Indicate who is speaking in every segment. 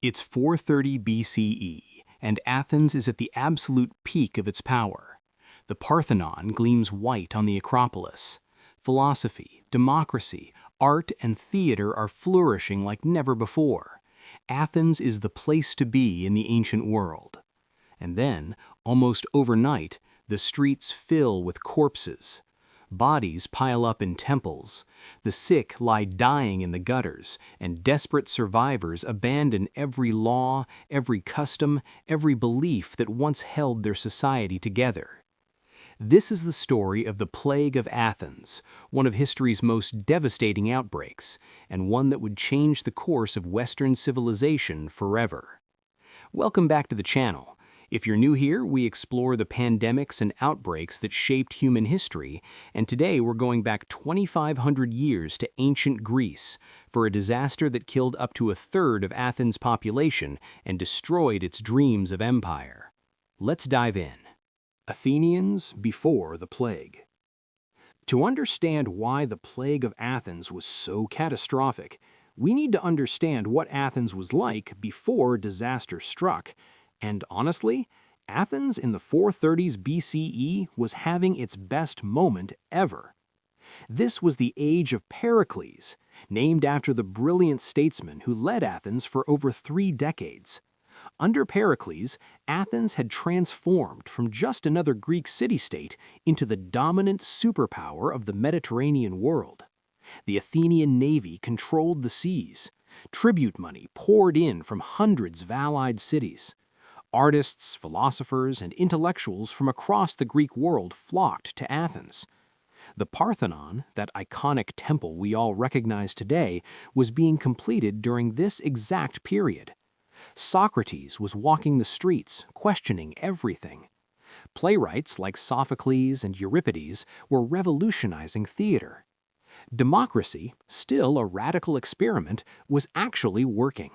Speaker 1: It's 430 BCE, and Athens is at the absolute peak of its power. The Parthenon gleams white on the Acropolis. Philosophy, democracy, art, and theater are flourishing like never before. Athens is the place to be in the ancient world. And then, almost overnight, the streets fill with corpses. Bodies pile up in temples. The sick lie dying in the gutters, and desperate survivors abandon every law, every custom, every belief that once held their society together. This is the story of the Plague of Athens, one of history's most devastating outbreaks, and one that would change the course of Western civilization forever. Welcome back to the channel. If you're new here, we explore the pandemics and outbreaks that shaped human history, and today we're going back 2,500 years to ancient Greece for a disaster that killed up to a third of Athens' population and destroyed its dreams of empire. Let's dive in. Athenians before the plague. To understand why the Plague of Athens was so catastrophic, we need to understand what Athens was like before disaster struck. And honestly, Athens in the 430s BCE was having its best moment ever. This was the age of Pericles, named after the brilliant statesman who led Athens for over 3 decades. Under Pericles, Athens had transformed from just another Greek city-state into the dominant superpower of the Mediterranean world. The Athenian navy controlled the seas. Tribute money poured in from hundreds of allied cities. Artists, philosophers, and intellectuals from across the Greek world flocked to Athens. The Parthenon, that iconic temple we all recognize today, was being completed during this exact period. Socrates was walking the streets, questioning everything. Playwrights like Sophocles and Euripides were revolutionizing theater. Democracy, still a radical experiment, was actually working.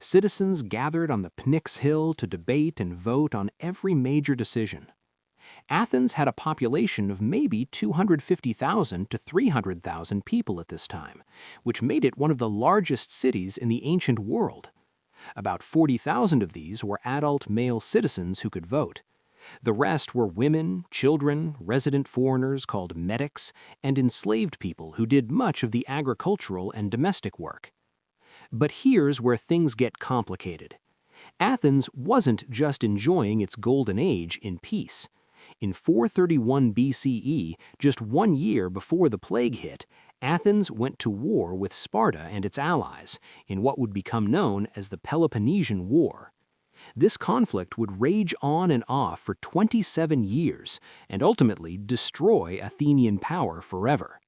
Speaker 1: Citizens gathered on the Pnyx Hill to debate and vote on every major decision. Athens had a population of maybe 250,000 to 300,000 people at this time, which made it one of the largest cities in the ancient world. About 40,000 of these were adult male citizens who could vote. The rest were women, children, resident foreigners called metics, and enslaved people who did much of the agricultural and domestic work. But here's where things get complicated. Athens wasn't just enjoying its golden age in peace. In 431 BCE, just 1 year before the plague hit, Athens went to war with Sparta and its allies in what would become known as the Peloponnesian War. This conflict would rage on and off for 27 years and ultimately destroy Athenian power forever.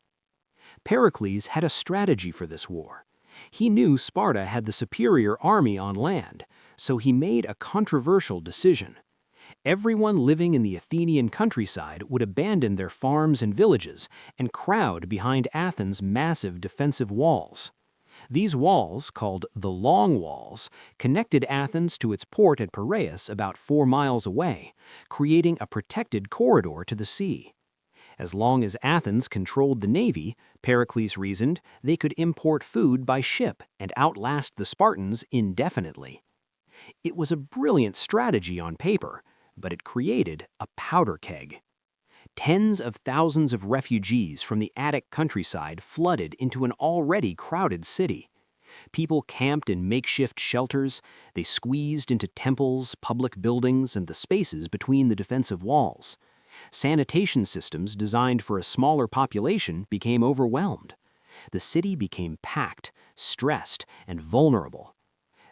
Speaker 1: Pericles had a strategy for this war. He knew Sparta had the superior army on land, so he made a controversial decision. Everyone living in the Athenian countryside would abandon their farms and villages and crowd behind Athens' massive defensive walls. These walls, called the Long Walls, connected Athens to its port at Piraeus about 4 miles away, creating a protected corridor to the sea. As long as Athens controlled the navy, Pericles reasoned, they could import food by ship and outlast the Spartans indefinitely. It was a brilliant strategy on paper, but it created a powder keg. Tens of thousands of refugees from the Attic countryside flooded into an already crowded city. People camped in makeshift shelters, they squeezed into temples, public buildings, and the spaces between the defensive walls. Sanitation systems designed for a smaller population became overwhelmed. The city became packed, stressed, and vulnerable.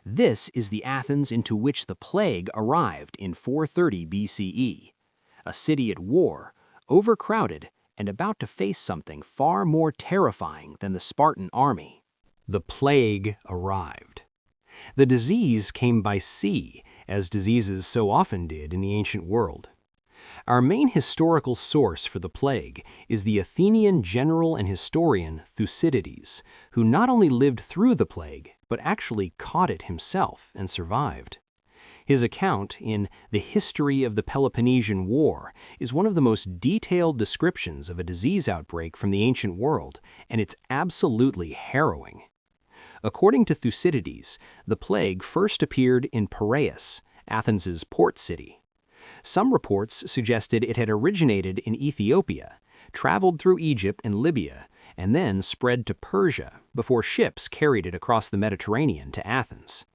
Speaker 1: This is the Athens into which the plague arrived in 430 BCE. A city at war, overcrowded, and about to face something far more terrifying than the Spartan army. The plague arrived. The disease came by sea, as diseases so often did in the ancient world. Our main historical source for the plague is the Athenian general and historian Thucydides, who not only lived through the plague, but actually caught it himself and survived. His account in The History of the Peloponnesian War is one of the most detailed descriptions of a disease outbreak from the ancient world, and it's absolutely harrowing. According to Thucydides, the plague first appeared in Piraeus, Athens's port city. Some reports suggested it had originated in Ethiopia, traveled through Egypt and Libya, and then spread to Persia before ships carried it across the Mediterranean to Athens.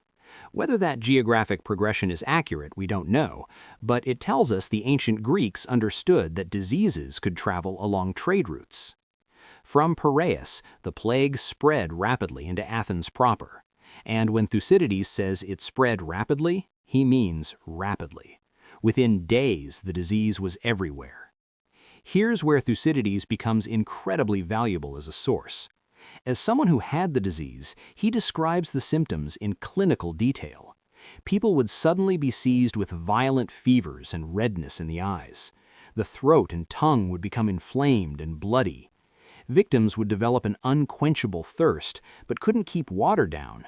Speaker 1: Whether that geographic progression is accurate, we don't know, but it tells us the ancient Greeks understood that diseases could travel along trade routes. From Piraeus, the plague spread rapidly into Athens proper. And when Thucydides says it spread rapidly, he means rapidly. Within days, the disease was everywhere. Here's where Thucydides becomes incredibly valuable as a source. As someone who had the disease, he describes the symptoms in clinical detail. People would suddenly be seized with violent fevers and redness in the eyes. The throat and tongue would become inflamed and bloody. Victims would develop an unquenchable thirst, but couldn't keep water down.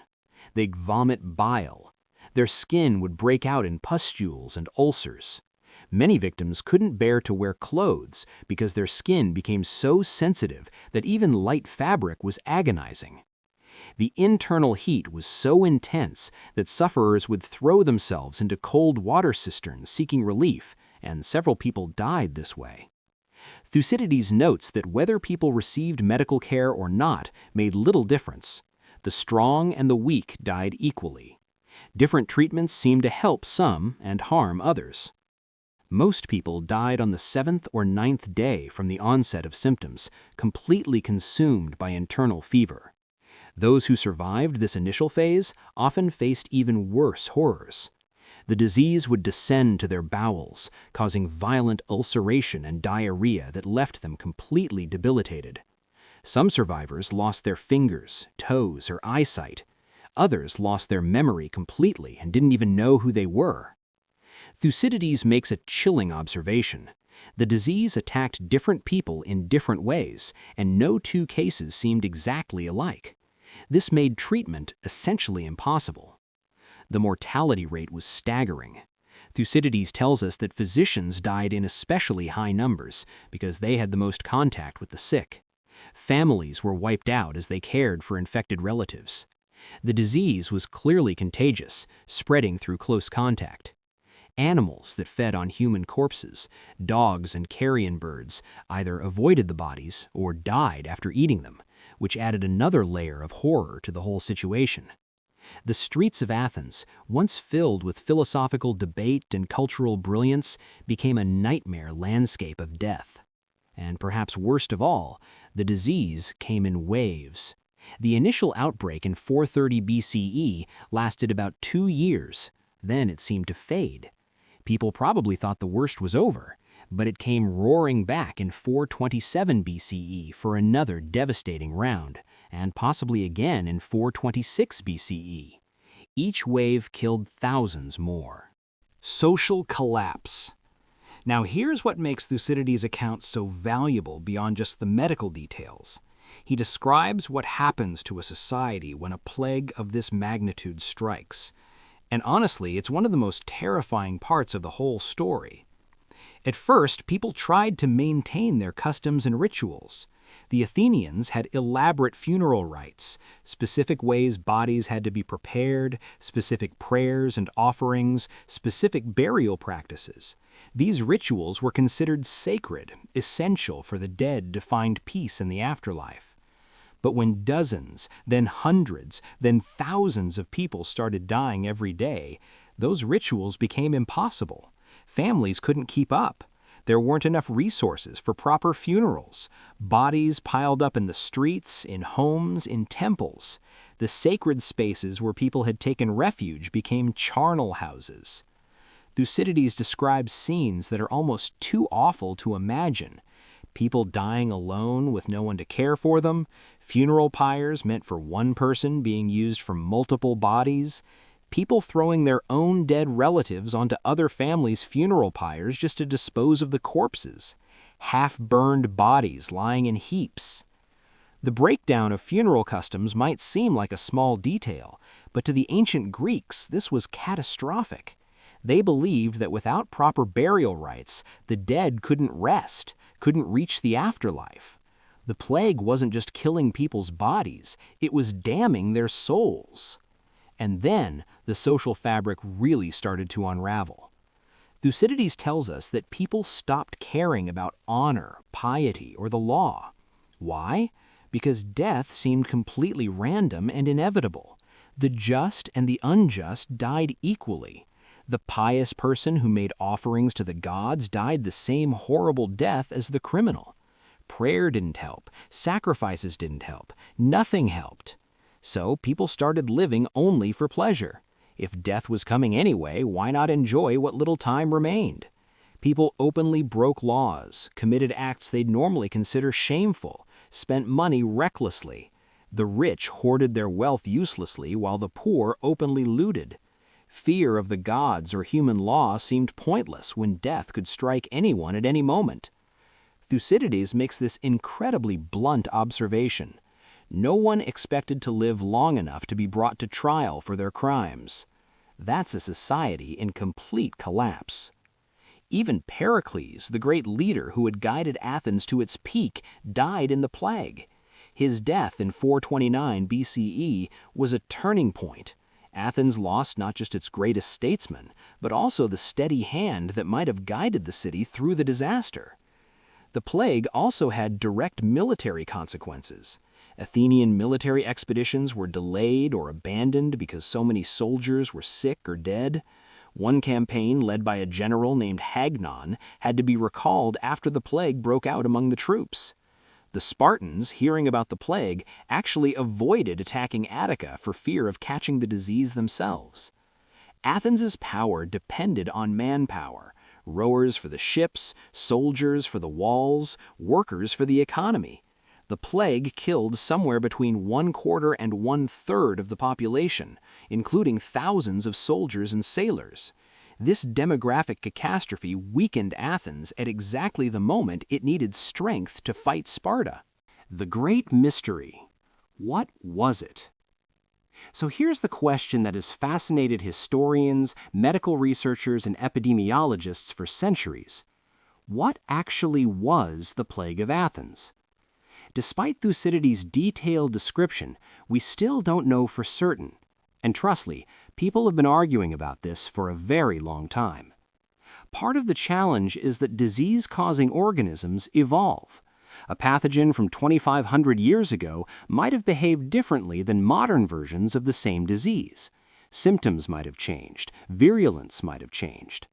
Speaker 1: They'd vomit bile. Their skin would break out in pustules and ulcers. Many victims couldn't bear to wear clothes because their skin became so sensitive that even light fabric was agonizing. The internal heat was so intense that sufferers would throw themselves into cold water cisterns seeking relief, and several people died this way. Thucydides notes that whether people received medical care or not made little difference. The strong and the weak died equally. Different treatments seemed to help some and harm others. Most people died on the 7th or 9th day from the onset of symptoms, completely consumed by internal fever. Those who survived this initial phase often faced even worse horrors. The disease would descend to their bowels, causing violent ulceration and diarrhea that left them completely debilitated. Some survivors lost their fingers, toes, or eyesight. Others lost their memory completely and didn't even know who they were. Thucydides makes a chilling observation. The disease attacked different people in different ways, and no two cases seemed exactly alike. This made treatment essentially impossible. The mortality rate was staggering. Thucydides tells us that physicians died in especially high numbers because they had the most contact with the sick. Families were wiped out as they cared for infected relatives. The disease was clearly contagious, spreading through close contact. Animals that fed on human corpses, dogs and carrion birds, either avoided the bodies or died after eating them, which added another layer of horror to the whole situation. The streets of Athens, once filled with philosophical debate and cultural brilliance, became a nightmare landscape of death. And perhaps worst of all, the disease came in waves. The initial outbreak in 430 BCE lasted about 2 years. Then it seemed to fade. People probably thought the worst was over, but it came roaring back in 427 BCE for another devastating round, and possibly again in 426 BCE. Each wave killed thousands more. Social collapse. Now here's what makes Thucydides' account so valuable beyond just the medical details. He describes what happens to a society when a plague of this magnitude strikes. And honestly, it's one of the most terrifying parts of the whole story. At first, people tried to maintain their customs and rituals. The Athenians had elaborate funeral rites, specific ways bodies had to be prepared, specific prayers and offerings, specific burial practices. These rituals were considered sacred, essential for the dead to find peace in the afterlife. But when dozens, then hundreds, then thousands of people started dying every day, those rituals became impossible. Families couldn't keep up. There weren't enough resources for proper funerals. Bodies piled up in the streets, in homes, in temples. The sacred spaces where people had taken refuge became charnel houses. Thucydides describes scenes that are almost too awful to imagine. People dying alone with no one to care for them, funeral pyres meant for one person being used for multiple bodies, people throwing their own dead relatives onto other families' funeral pyres just to dispose of the corpses, half-burned bodies lying in heaps. The breakdown of funeral customs might seem like a small detail, but to the ancient Greeks this was catastrophic. They believed that without proper burial rites, the dead couldn't rest, couldn't reach the afterlife. The plague wasn't just killing people's bodies, it was damning their souls. And then the social fabric really started to unravel. Thucydides tells us that people stopped caring about honor, piety, or the law. Why? Because death seemed completely random and inevitable. The just and the unjust died equally. The pious person who made offerings to the gods died the same horrible death as the criminal. Prayer didn't help, sacrifices didn't help, nothing helped. So people started living only for pleasure. If death was coming anyway, why not enjoy what little time remained? People openly broke laws, committed acts they'd normally consider shameful, spent money recklessly. The rich hoarded their wealth uselessly while the poor openly looted. Fear of the gods or human law seemed pointless when death could strike anyone at any moment. Thucydides makes this incredibly blunt observation. No one expected to live long enough to be brought to trial for their crimes. That's a society in complete collapse. Even Pericles, the great leader who had guided Athens to its peak, died in the plague. His death in 429 BCE was a turning point. Athens lost not just its greatest statesman, but also the steady hand that might have guided the city through the disaster. The plague also had direct military consequences. Athenian military expeditions were delayed or abandoned because so many soldiers were sick or dead. One campaign, led by a general named Hagnon, had to be recalled after the plague broke out among the troops. The Spartans, hearing about the plague, actually avoided attacking Attica for fear of catching the disease themselves. Athens's power depended on manpower. Rowers for the ships, soldiers for the walls, workers for the economy. The plague killed somewhere between 1/4 and 1/3 of the population, including thousands of soldiers and sailors. This demographic catastrophe weakened Athens at exactly the moment it needed strength to fight Sparta. The great mystery. What was it? So here's the question that has fascinated historians, medical researchers, and epidemiologists for centuries. What actually was the Plague of Athens? Despite Thucydides' detailed description, we still don't know for certain. And trust me, people have been arguing about this for a very long time. Part of the challenge is that disease-causing organisms evolve. A pathogen from 2,500 years ago might have behaved differently than modern versions of the same disease. Symptoms might have changed, virulence might have changed.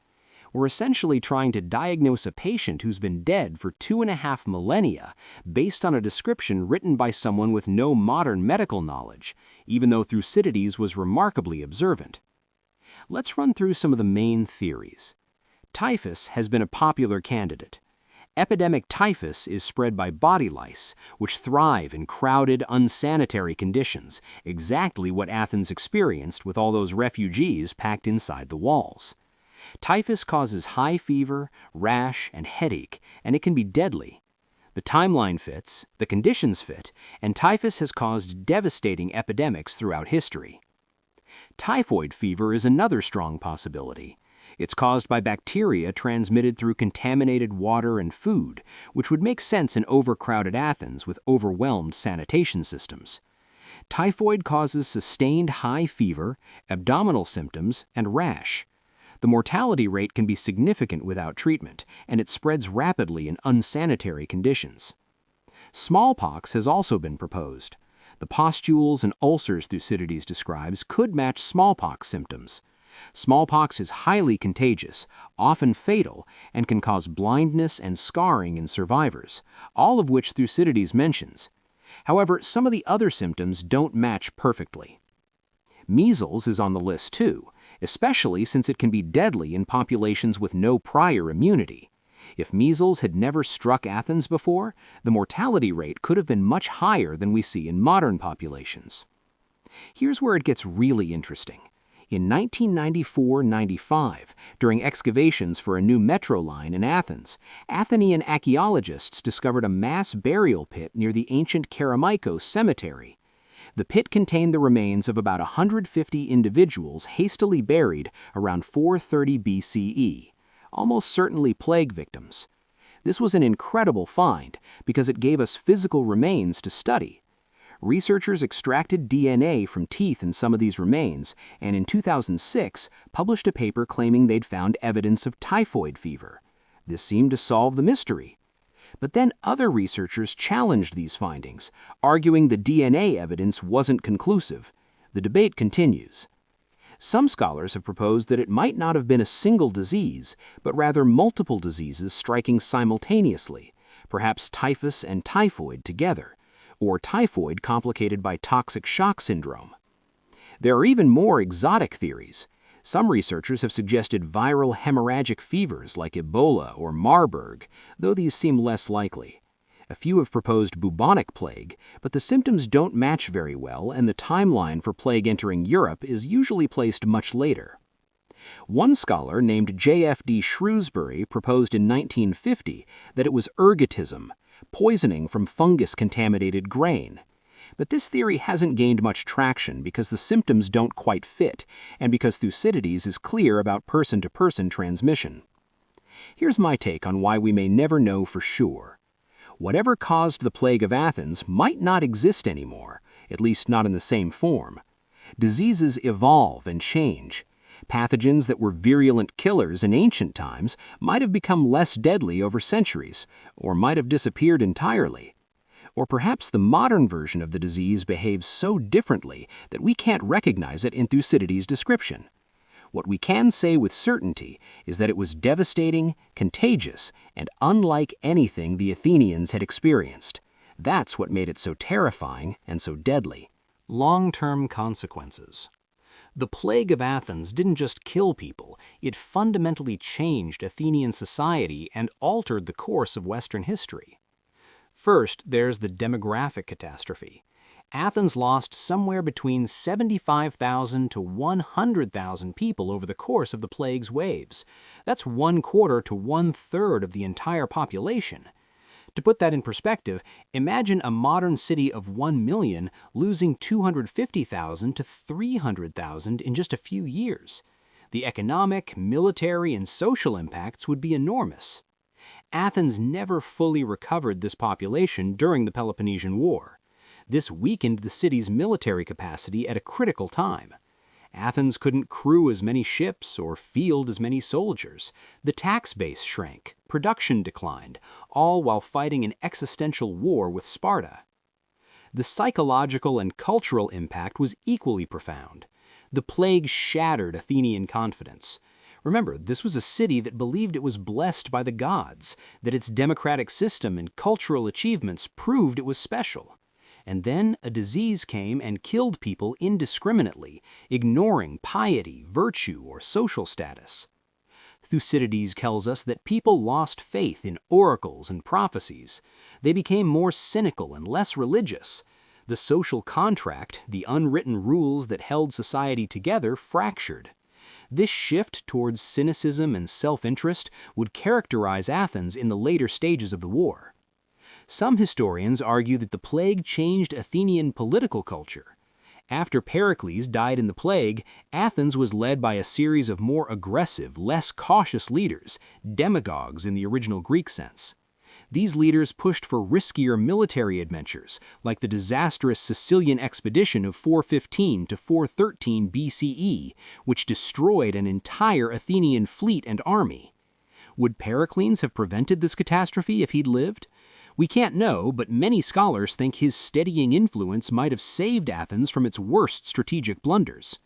Speaker 1: We're essentially trying to diagnose a patient who's been dead for 2.5 millennia based on a description written by someone with no modern medical knowledge, even though Thucydides was remarkably observant. Let's run through some of the main theories. Typhus has been a popular candidate. Epidemic typhus is spread by body lice, which thrive in crowded, unsanitary conditions, exactly what Athens experienced with all those refugees packed inside the walls. Typhus causes high fever, rash, and headache, and it can be deadly. The timeline fits, the conditions fit, and typhus has caused devastating epidemics throughout history. Typhoid fever is another strong possibility. It's caused by bacteria transmitted through contaminated water and food, which would make sense in overcrowded Athens with overwhelmed sanitation systems. Typhoid causes sustained high fever, abdominal symptoms, and rash. The mortality rate can be significant without treatment, and it spreads rapidly in unsanitary conditions. Smallpox has also been proposed. The pustules and ulcers Thucydides describes could match smallpox symptoms. Smallpox is highly contagious, often fatal, and can cause blindness and scarring in survivors, all of which Thucydides mentions. However, some of the other symptoms don't match perfectly. Measles is on the list too, especially since it can be deadly in populations with no prior immunity. If measles had never struck Athens before, the mortality rate could have been much higher than we see in modern populations. Here's where it gets really interesting. In 1994-95, during excavations for a new metro line in Athens, Athenian archaeologists discovered a mass burial pit near the ancient Kerameikos cemetery. The pit contained the remains of about 150 individuals hastily buried around 430 BCE, almost certainly plague victims. This was an incredible find because it gave us physical remains to study. Researchers extracted DNA from teeth in some of these remains and in 2006 published a paper claiming they'd found evidence of typhoid fever. This seemed to solve the mystery. But then other researchers challenged these findings, arguing the DNA evidence wasn't conclusive. The debate continues. Some scholars have proposed that it might not have been a single disease, but rather multiple diseases striking simultaneously, perhaps typhus and typhoid together, or typhoid complicated by toxic shock syndrome. There are even more exotic theories. Some researchers have suggested viral hemorrhagic fevers like Ebola or Marburg, though these seem less likely. A few have proposed bubonic plague, but the symptoms don't match very well, and the timeline for plague entering Europe is usually placed much later. One scholar named J.F.D. Shrewsbury proposed in 1950 that it was ergotism, poisoning from fungus-contaminated grain. But this theory hasn't gained much traction because the symptoms don't quite fit, and because Thucydides is clear about person-to-person transmission. Here's my take on why we may never know for sure. Whatever caused the Plague of Athens might not exist anymore, at least not in the same form. Diseases evolve and change. Pathogens that were virulent killers in ancient times might have become less deadly over centuries, or might have disappeared entirely. Or perhaps the modern version of the disease behaves so differently that we can't recognize it in Thucydides' description. What we can say with certainty is that it was devastating, contagious, and unlike anything the Athenians had experienced. That's what made it so terrifying and so deadly.
Speaker 2: Long-term consequences. The Plague of Athens didn't just kill people, it fundamentally changed Athenian society and altered the course of Western history. First, there's the demographic catastrophe. Athens lost somewhere between 75,000 to 100,000 people over the course of the plague's waves. That's 1/4 to 1/3 of the entire population. To put that in perspective, imagine a modern city of 1 million losing 250,000 to 300,000 in just a few years. The economic, military, and social impacts would be enormous. Athens never fully recovered this population during the Peloponnesian War. This weakened the city's military capacity at a critical time. Athens couldn't crew as many ships or field as many soldiers. The tax base shrank, production declined, all while fighting an existential war with Sparta. The psychological and cultural impact was equally profound. The plague shattered Athenian confidence. Remember, this was a city that believed it was blessed by the gods, that its democratic system and cultural achievements proved it was special. And then a disease came and killed people indiscriminately, ignoring piety, virtue, or social status. Thucydides tells us that people lost faith in oracles and prophecies. They became more cynical and less religious. The social contract, the unwritten rules that held society together, fractured. This shift towards cynicism and self-interest would characterize Athens in the later stages of the war. Some historians argue that the plague changed Athenian political culture. After Pericles died in the plague, Athens was led by a series of more aggressive, less cautious leaders, demagogues in the original Greek sense. These leaders pushed for riskier military adventures, like the disastrous Sicilian expedition of 415 to 413 BCE, which destroyed an entire Athenian fleet and army. Would Pericles have prevented this catastrophe if he'd lived? We can't know, but many scholars think his steadying influence might have saved Athens from its worst strategic blunders.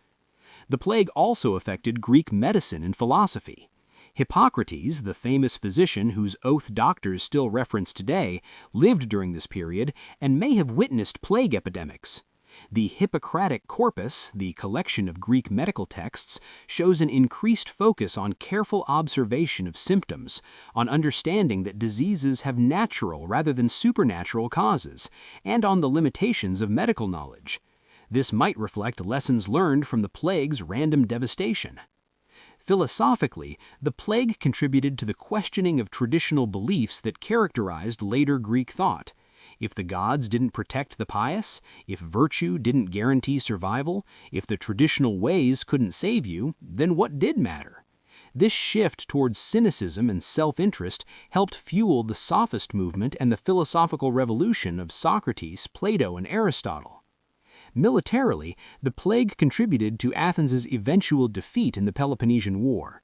Speaker 2: The plague also affected Greek medicine and philosophy. Hippocrates, the famous physician whose oath doctors still reference today, lived during this period and may have witnessed plague epidemics. The Hippocratic Corpus, the collection of Greek medical texts, shows an increased focus on careful observation of symptoms, on understanding that diseases have natural rather than supernatural causes, and on the limitations of medical knowledge. This might reflect lessons learned from the plague's random devastation. Philosophically, the plague contributed to the questioning of traditional beliefs that characterized later Greek thought. If the gods didn't protect the pious, if virtue didn't guarantee survival, if the traditional ways couldn't save you, then what did matter? This shift towards cynicism and self-interest helped fuel the sophist movement and the philosophical revolution of Socrates, Plato, and Aristotle. Militarily, the plague contributed to Athens' eventual defeat in the Peloponnesian War.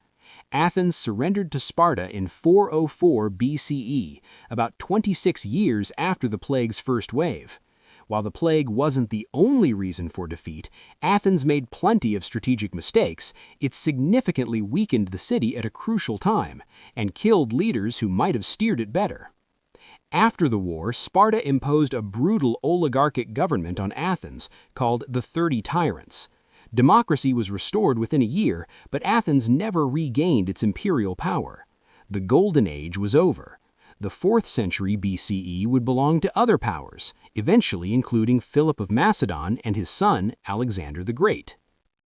Speaker 2: Athens surrendered to Sparta in 404 BCE, about 26 years after the plague's first wave. While the plague wasn't the only reason for defeat, Athens made plenty of strategic mistakes. It significantly weakened the city at a crucial time, and killed leaders who might have steered it better. After the war, Sparta imposed a brutal oligarchic government on Athens called the 30 Tyrants. Democracy was restored within a year, but Athens never regained its imperial power. The Golden Age was over. The 4th century BCE would belong to other powers, eventually including Philip of Macedon and his son, Alexander the Great.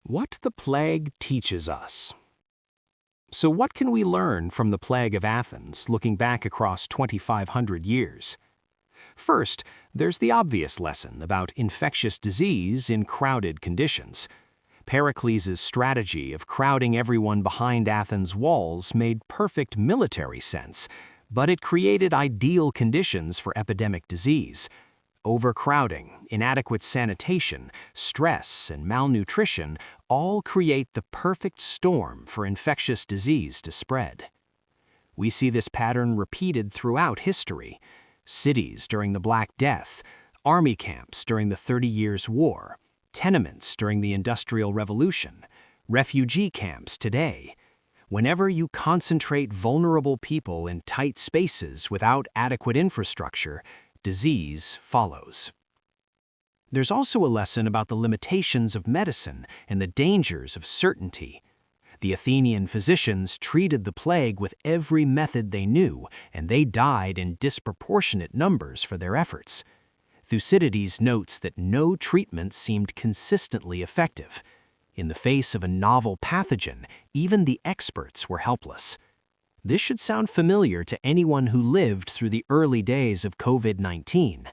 Speaker 1: What the plague teaches us. So what can we learn from the Plague of Athens, looking back across 2,500 years? First, there's the obvious lesson about infectious disease in crowded conditions. Pericles' strategy of crowding everyone behind Athens' walls made perfect military sense, but it created ideal conditions for epidemic disease. Overcrowding, inadequate sanitation, stress, and malnutrition all create the perfect storm for infectious disease to spread. We see this pattern repeated throughout history: cities during the Black Death, army camps during the 30 Years' War, tenements during the Industrial Revolution, refugee camps today. Whenever you concentrate vulnerable people in tight spaces without adequate infrastructure, disease follows. There's also a lesson about the limitations of medicine and the dangers of certainty. The Athenian physicians treated the plague with every method they knew, and they died in disproportionate numbers for their efforts. Thucydides notes that no treatment seemed consistently effective. In the face of a novel pathogen, even the experts were helpless. This should sound familiar to anyone who lived through the early days of COVID-19.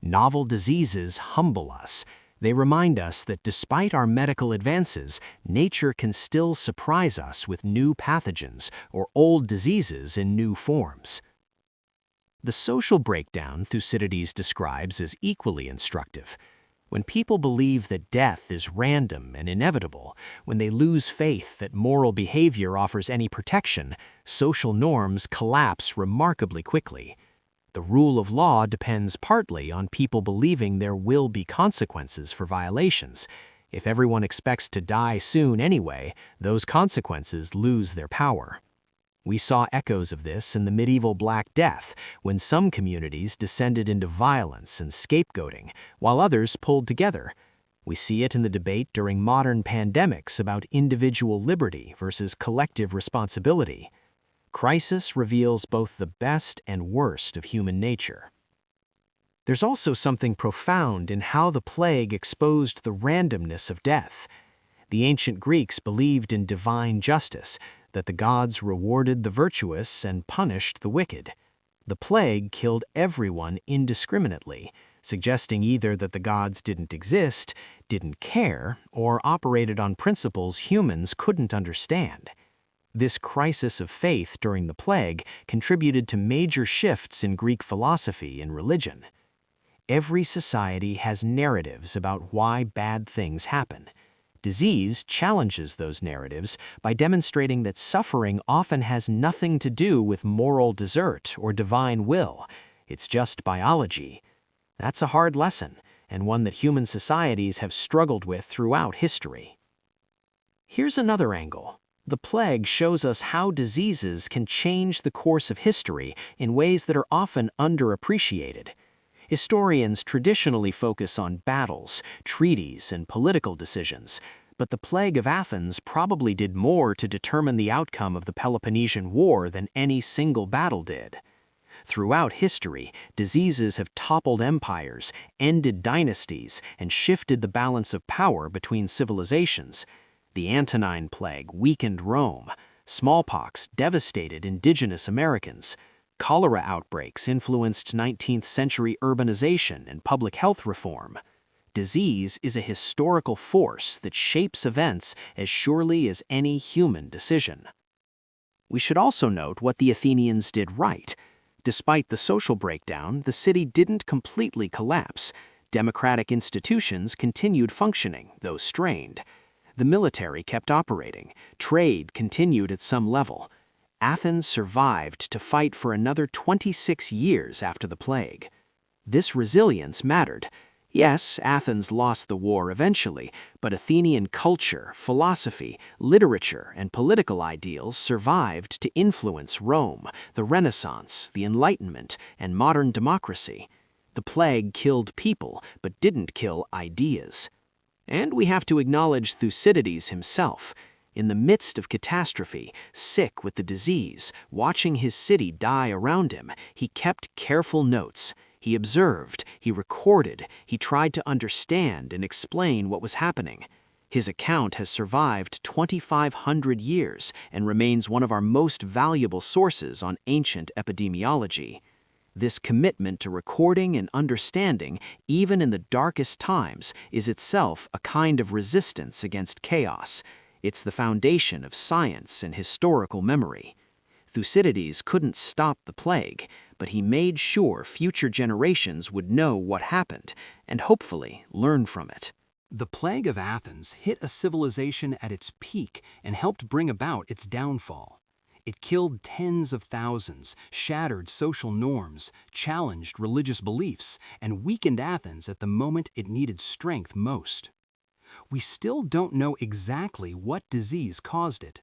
Speaker 1: Novel diseases humble us. They remind us that despite our medical advances, nature can still surprise us with new pathogens or old diseases in new forms. The social breakdown Thucydides describes is equally instructive. When people believe that death is random and inevitable, when they lose faith that moral behavior offers any protection, social norms collapse remarkably quickly. The rule of law depends partly on people believing there will be consequences for violations. If everyone expects to die soon anyway, those consequences lose their power. We saw echoes of this in the medieval Black Death, when some communities descended into violence and scapegoating, while others pulled together. We see it in the debate during modern pandemics about individual liberty versus collective responsibility. Crisis reveals both the best and worst of human nature. There's also something profound in how the plague exposed the randomness of death. The ancient Greeks believed in divine justice, that the gods rewarded the virtuous and punished the wicked. The plague killed everyone indiscriminately, suggesting either that the gods didn't exist, didn't care, or operated on principles humans couldn't understand. This crisis of faith during the plague contributed to major shifts in Greek philosophy and religion. Every society has narratives about why bad things happen. Disease challenges those narratives by demonstrating that suffering often has nothing to do with moral desert or divine will. It's just biology. That's a hard lesson, and one that human societies have struggled with throughout history. Here's another angle. The plague shows us how diseases can change the course of history in ways that are often underappreciated. Historians traditionally focus on battles, treaties, and political decisions, but the Plague of Athens probably did more to determine the outcome of the Peloponnesian War than any single battle did. Throughout history, diseases have toppled empires, ended dynasties, and shifted the balance of power between civilizations. The Antonine Plague weakened Rome. Smallpox devastated indigenous Americans. Cholera outbreaks influenced 19th century urbanization and public health reform. Disease is a historical force that shapes events as surely as any human decision.
Speaker 2: We should also note what the Athenians did right. Despite the social breakdown, the city didn't completely collapse. Democratic institutions continued functioning, though strained. The military kept operating. Trade continued at some level. Athens survived to fight for another 26 years after the plague. This resilience mattered. Yes, Athens lost the war eventually, but Athenian culture, philosophy, literature, and political ideals survived to influence Rome, the Renaissance, the Enlightenment, and modern democracy. The plague killed people, but didn't kill ideas. And we have to acknowledge Thucydides himself. In the midst of catastrophe, sick with the disease, watching his city die around him, he kept careful notes. He observed, he recorded, he tried to understand and explain what was happening. His account has survived 2,500 years and remains one of our most valuable sources on ancient epidemiology. This commitment to recording and understanding, even in the darkest times, is itself a kind of resistance against chaos. It's the foundation of science and historical memory. Thucydides couldn't stop the plague, but he made sure future generations would know what happened and hopefully learn from it.
Speaker 1: The Plague of Athens hit a civilization at its peak and helped bring about its downfall. It killed tens of thousands, shattered social norms, challenged religious beliefs, and weakened Athens at the moment it needed strength most. We still don't know exactly what disease caused it.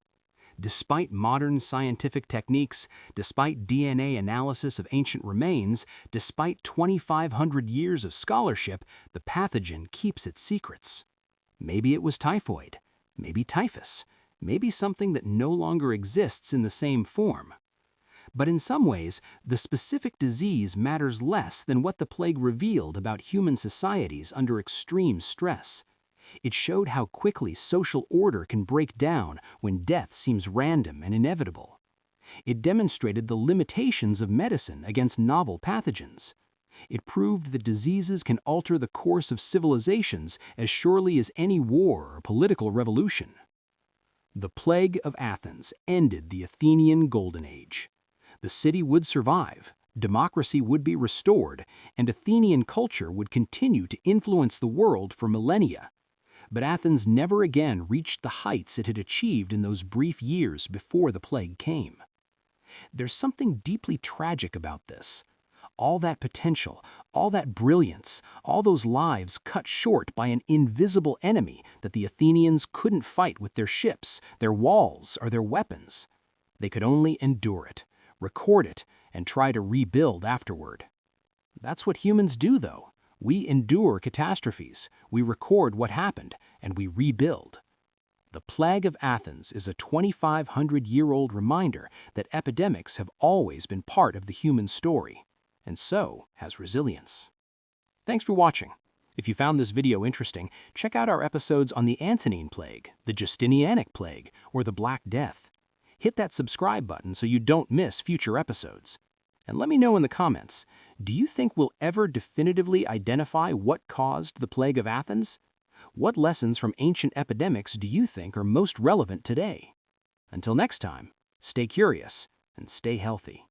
Speaker 1: Despite modern scientific techniques, despite DNA analysis of ancient remains, despite 2,500 years of scholarship, the pathogen keeps its secrets. Maybe it was typhoid, maybe typhus, maybe something that no longer exists in the same form. But in some ways, the specific disease matters less than what the plague revealed about human societies under extreme stress. It showed how quickly social order can break down when death seems random and inevitable. It demonstrated the limitations of medicine against novel pathogens. It proved that diseases can alter the course of civilizations as surely as any war or political revolution. The Plague of Athens ended the Athenian Golden Age. The city would survive, democracy would be restored, and Athenian culture would continue to influence the world for millennia. But Athens never again reached the heights it had achieved in those brief years before the plague came. There's something deeply tragic about this. All that potential, all that brilliance, all those lives cut short by an invisible enemy that the Athenians couldn't fight with their ships, their walls, or their weapons. They could only endure it, record it, and try to rebuild afterward. That's what humans do, though. We endure catastrophes, we record what happened, and we rebuild. The Plague of Athens is a 2,500-year-old reminder that epidemics have always been part of the human story, and so has resilience. Thanks for watching. If you found this video interesting, check out our episodes on the Antonine Plague, the Justinianic Plague, or the Black Death. Hit that subscribe button so you don't miss future episodes. And let me know in the comments, do you think we'll ever definitively identify what caused the Plague of Athens? What lessons from ancient epidemics do you think are most relevant today? Until next time, stay curious and stay healthy.